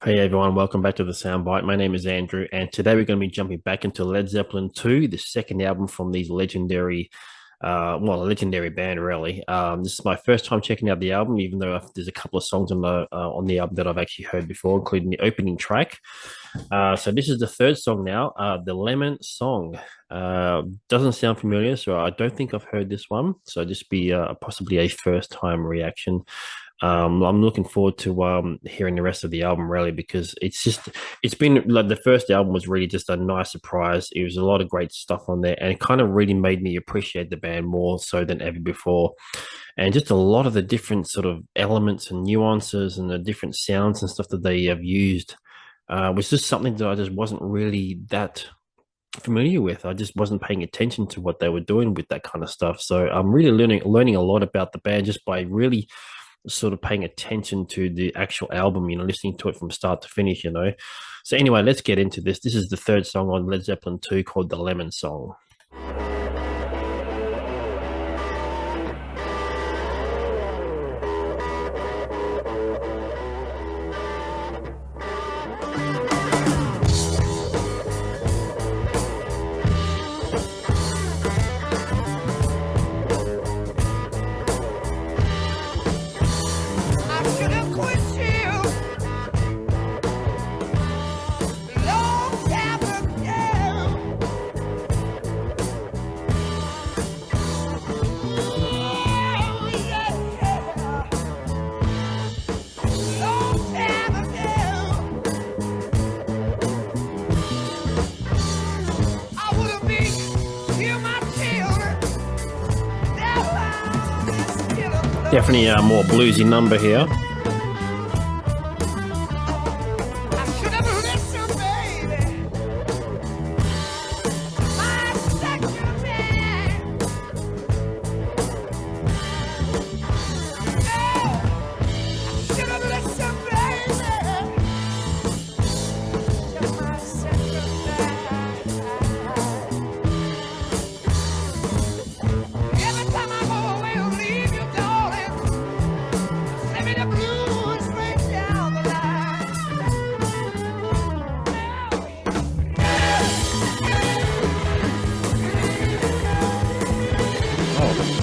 Hey everyone, welcome back to the Soundbyte. My name is Andrew, and today we're going to be jumping back into Led Zeppelin II, the second album from these legendary, a legendary band, really. This is my first time checking out the album, even though there's a couple of songs on the album that I've actually heard before, including the opening track. So this is the third song now, the Lemon Song. Doesn't sound familiar, so I don't think I've heard this one. So this be possibly a first time reaction. I'm looking forward to hearing the rest of the album, really, because it's been like the first album was really just a nice surprise. It was a lot of great stuff on there, and it kind of really made me appreciate the band more so than ever before. And just a lot of the different sort of elements and nuances and the different sounds and stuff that they have used was just something that I just wasn't really that familiar with. I just wasn't paying attention to what they were doing with that kind of stuff. So I'm really learning a lot about the band just by really sort of paying attention to the actual album, listening to it from start to finish. So anyway, let's get into this. This is the third song on Led Zeppelin II called The Lemon Song. Definitely a more bluesy number here.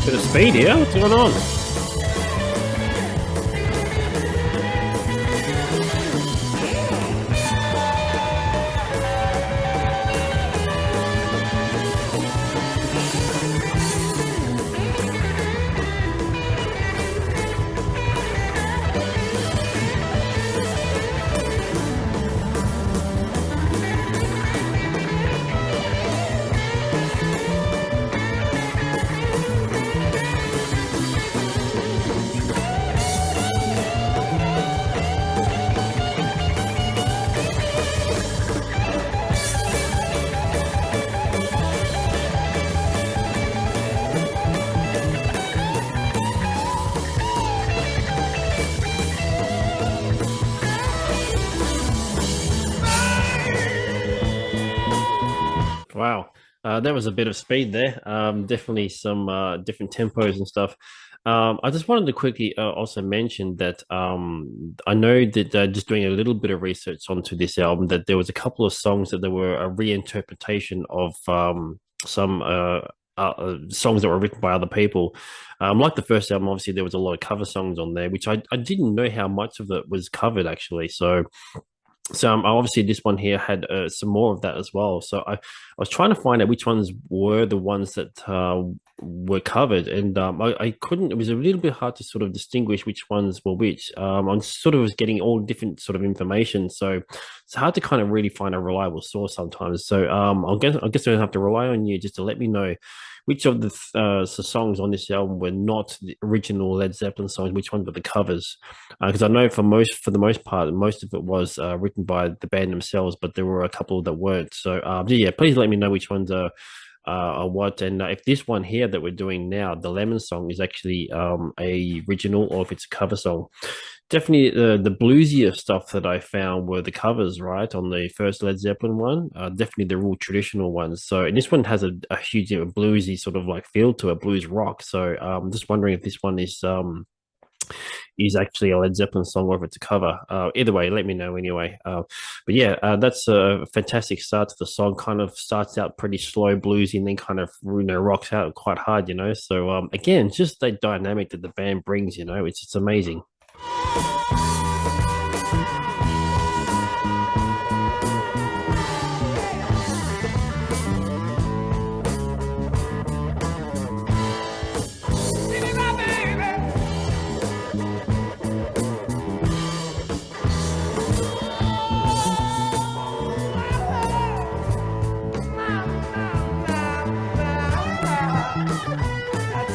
Bit of speed here. What's going on? Wow. That was a bit of speed there. Definitely some different tempos and stuff. I just wanted to quickly also mention that I know that just doing a little bit of research onto this album, that there was a couple of songs that there were a reinterpretation of some songs that were written by other people. Like the first album, obviously there was a lot of cover songs on there, which I didn't know how much of it was covered actually. So obviously this one here had some more of that as well. So I was trying to find out which ones were the ones that were covered, and I couldn't. It was a little bit hard to sort of distinguish which ones were which. I sort of was getting all different sort of information, so it's hard to kind of really find a reliable source sometimes. So I guess I'm gonna have to rely on you just to let me know which of the songs on this album were not the original Led Zeppelin songs, which ones were the covers. Because I know for the most part, most of it was written by the band themselves, but there were a couple that weren't. So yeah, please let me know which ones are what. And if this one here that we're doing now, the Lemon Song, is actually a original or if it's a cover song. Definitely the bluesier stuff that I found were the covers, right, on the first Led Zeppelin one. Definitely the real traditional ones. So, and this one has a huge bluesy sort of like feel to it, blues rock. So, just wondering if this one is actually a Led Zeppelin song or if it's a cover. Either way, let me know anyway. But yeah, that's a fantastic start to the song. Kind of starts out pretty slow, bluesy, and then kind of rocks out quite hard. So again, just that dynamic that the band brings. It's amazing.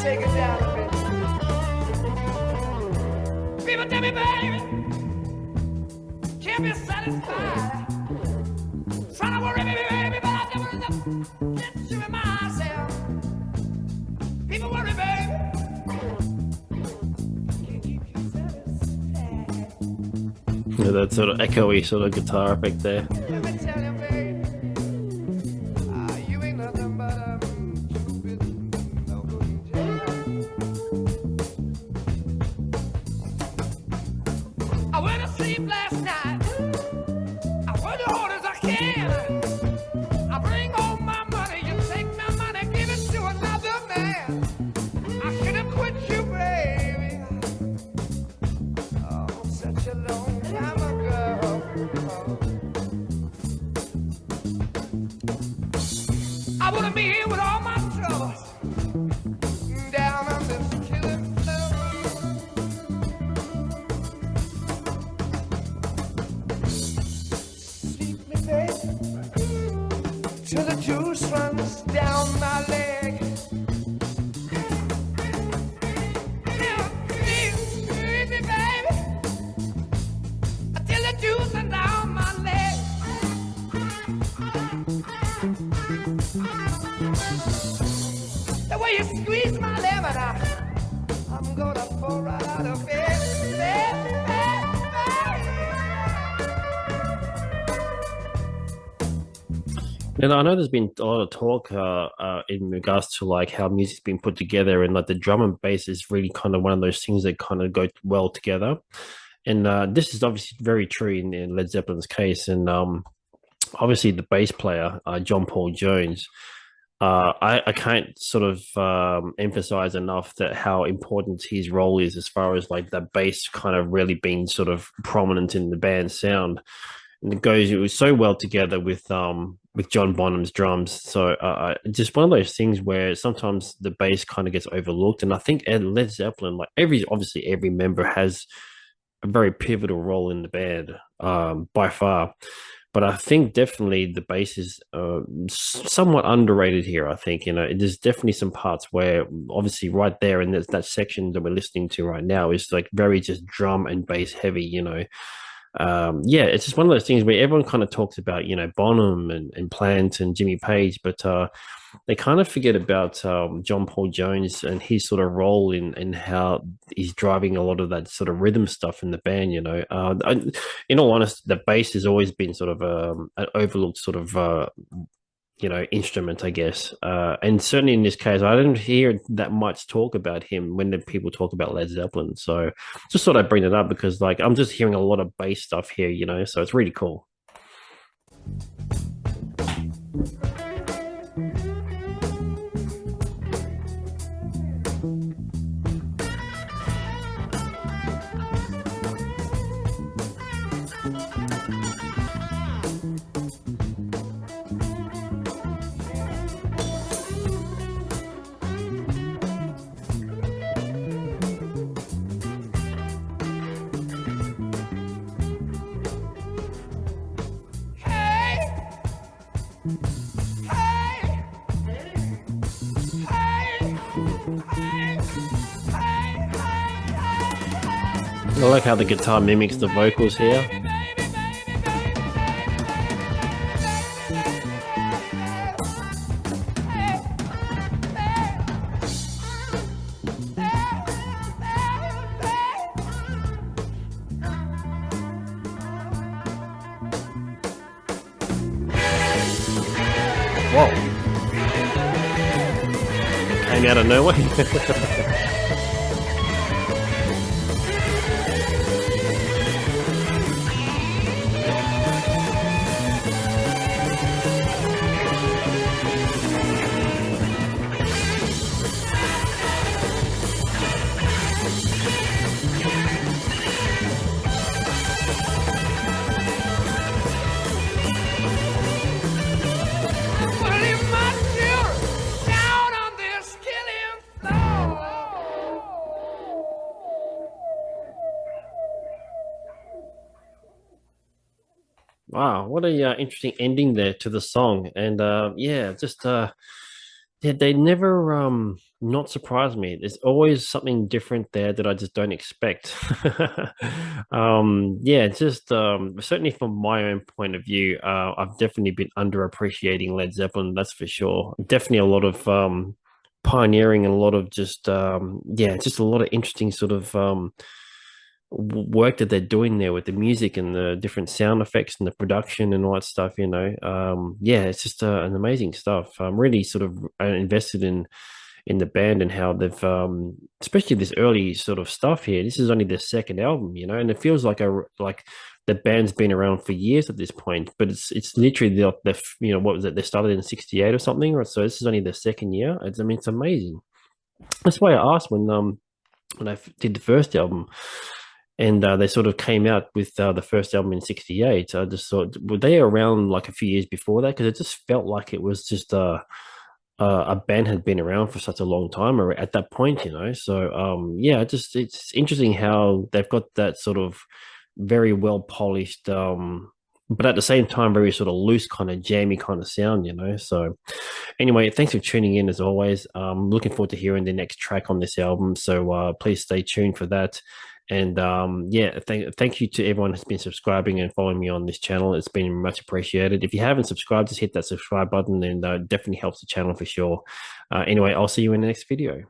Take it down a bit. People tell me, baby, can't be satisfied. Trying to worry me, baby, but I never enough. Get you in myself. People worry, baby. Can't keep you satisfied. Yeah, that sort of echoey sort of guitar effect there. Let me tell you, baby, you ain't nothing but a stupid, no good jail. I went to sleep last night. I worked as hard as I can. I bring home my money. You take my money, give it to another man. I should have quit you, baby. Oh, such a long time ago. I wouldn't be here with all my troubles down on this killing floor. Sleep me, baby, till the juice runs down my leg. Sleep me, baby, till the juice runs down my leg. The way you squeeze my lemon, I'm gonna fall right out of bed. And I know there's been a lot of talk in regards to like how music's been put together, and like the drum and bass is really kind of one of those things that kind of go well together. And this is obviously very true in Led Zeppelin's case. And obviously the bass player, John Paul Jones, I can't sort of emphasize enough that how important his role is as far as like the bass kind of really being sort of prominent in the band's sound. And it was so well together with John Bonham's drums. So just one of those things where sometimes the bass kind of gets overlooked. And I think Led Zeppelin, like obviously every member has a very pivotal role in the band, by far. But I think definitely the bass is somewhat underrated here. I think, there's definitely some parts where obviously right there in that section that we're listening to right now is like very just drum and bass heavy. Yeah, it's just one of those things where everyone kind of talks about, Bonham and Plant and Jimmy Page, but they kind of forget about John Paul Jones and his sort of role in how he's driving a lot of that sort of rhythm stuff in the band. In all honesty, the bass has always been sort of an overlooked sort of instrument, I guess. And certainly in this case, I didn't hear that much talk about him when the people talk about Led Zeppelin. So just thought I'd bring it up because like I'm just hearing a lot of bass stuff here, so it's really cool. I like how the guitar mimics the vocals here. came out of nowhere. I'm gonna leave my children down on this killing floor. Wow, what a interesting ending there to the song, and yeah, just they never not surprise me. There's always something different there that I just don't expect. Yeah, just certainly from my own point of view, I've definitely been underappreciating Led Zeppelin, that's for sure. Definitely a lot of pioneering and a lot of just yeah, just a lot of interesting sort of work that they're doing there with the music and the different sound effects and the production and all that stuff, you know. Yeah, it's just an amazing stuff. I'm really sort of invested in the band and how they've especially this early sort of stuff here. This is only their second album, you know, and it feels like a like the band's been around for years at this point, but it's literally the you know, what was it, they started in 68 or something, or so this is only their second year. I mean, it's amazing. That's why I asked when I did the first album, and they sort of came out with the first album in '68. I just thought, were they around like a few years before that? Because it just felt like it was just a band had been around for such a long time or at that point, you know. So yeah, just it's interesting how they've got that sort of very well polished, but at the same time very sort of loose kind of jammy kind of sound, you know. So anyway, thanks for tuning in as always. Looking forward to hearing the next track on this album. So please stay tuned for that. And yeah, thank you to everyone who's been subscribing and following me on this channel. It's been much appreciated. If you haven't subscribed, just hit that subscribe button, and definitely helps the channel for sure. Anyway, I'll see you in the next video.